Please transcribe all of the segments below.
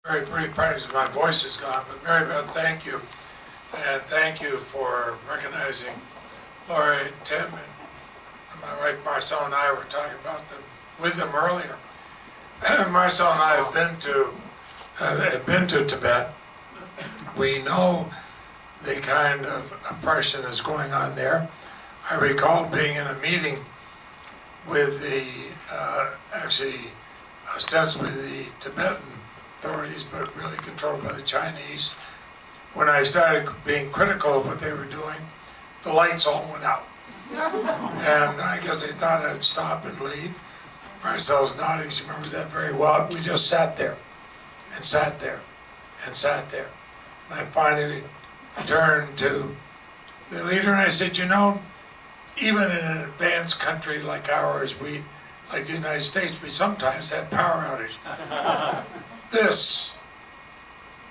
Very brief practice, my voice is gone, but Mary Beth, thank you. And thank you for recognizing Laurie and Tim. And my wife Marcel and I were talking about them with them earlier. Marcel and I have been to Tibet. We know the kind of oppression that's going on there. I recall being in a meeting with the, actually ostensibly the Tibetan authorities, but really controlled by the Chinese. When I started being critical of what they were doing, the lights all went out. And I guess they thought I'd stop and leave. Marcel's nodding, she remembers that very well. We just sat there, and sat there, and sat there. And I finally turned to the leader and I said, you know, even in an advanced country like ours, like the United States, we sometimes have power outage. This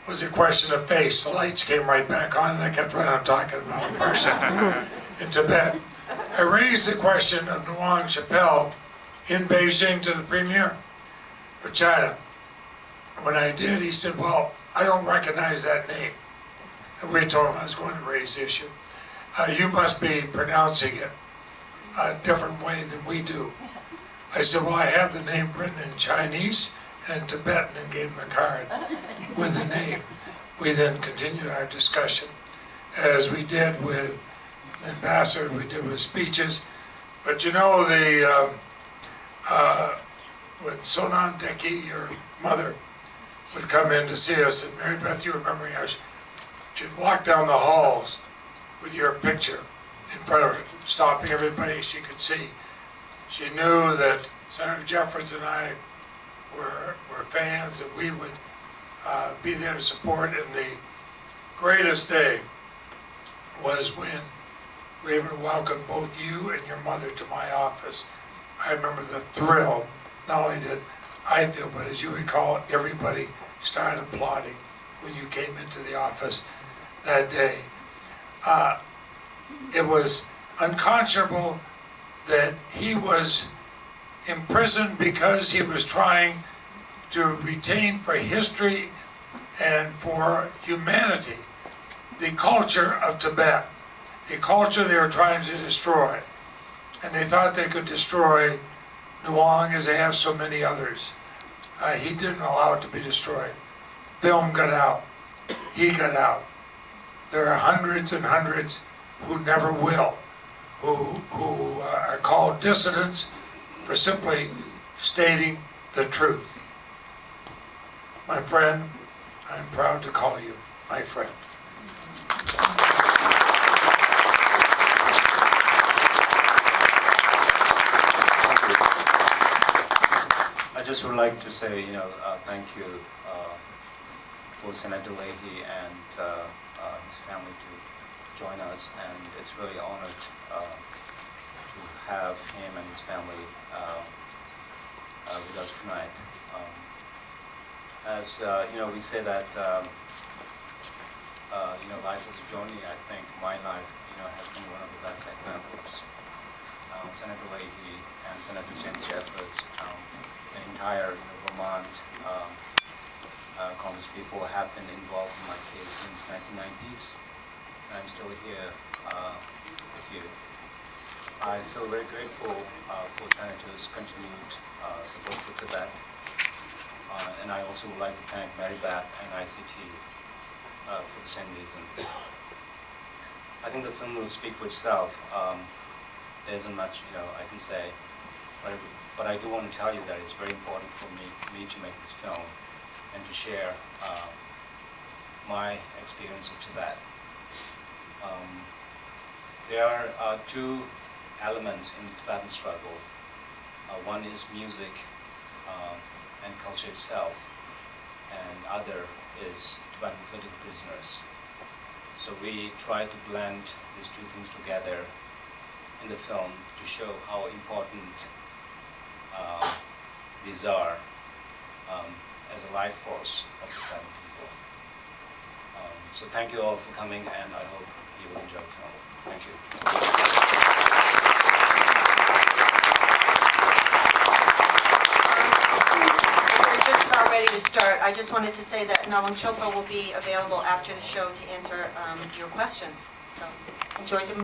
was a question of face. The lights came right back on and I kept right on talking about oppression in Tibet. I raised the question of Ngawang Choephel in Beijing to the premier of China. When I did, he said, well, I don't recognize that name. And we told him I was going to raise the issue. You must be pronouncing it a different way than we do. I said, well, I have the name written in Chinese and Tibetan, and gave him the card with the name. We then continued our discussion, as we did with the ambassador, we did with speeches. But you know, when Sonan Deki, your mother, would come in to see us, and Mary Beth, you remember how she'd walk down the halls with your picture in front of her, stopping everybody she could see. She knew that Senator Jeffords and I were fans, that we would be there to support, and the greatest day was when we were able to welcome both you and your mother to my office. I remember the thrill. Not only did I feel, but as you recall, everybody started applauding when you came into the office that day. It was unconscionable that he was imprisoned because he was trying to retain for history and for humanity the culture of Tibet, a culture they were trying to destroy. And they thought they could destroy Ngawang as they have so many others. He didn't allow it to be destroyed. Film got out. He got out. There are hundreds and hundreds who never will, who are called dissidents for simply stating the truth. My friend, I'm proud to call you my friend. I just would like to say, thank you for Senator Leahy and his family to join us, and it's really honored to have him and his family with us tonight. As we say that life is a journey. I think my life has been one of the best examples. Senator Leahy and Senator Jeffords, the entire Vermont Congress people have been involved in my case since 1990s. And I'm still here with you. I feel very grateful for Senator's continued support for Tibet. And I also would like to thank Mary Beth and ICT for the same reason. I think the film will speak for itself. There isn't much I can say, but I do want to tell you that it's very important for me to make this film and to share my experience of Tibet. There are two elements in the Tibetan struggle. One is music and culture itself, and other is Tibetan political prisoners. So we try to blend these two things together in the film to show how important these are as a life force of the Tibetan people. So thank you all for coming, and I hope you will enjoy the film. Thank you. We're just about ready to start. start, I just wanted to say that Ngawang Choephel will be available after the show to answer your questions. So enjoy the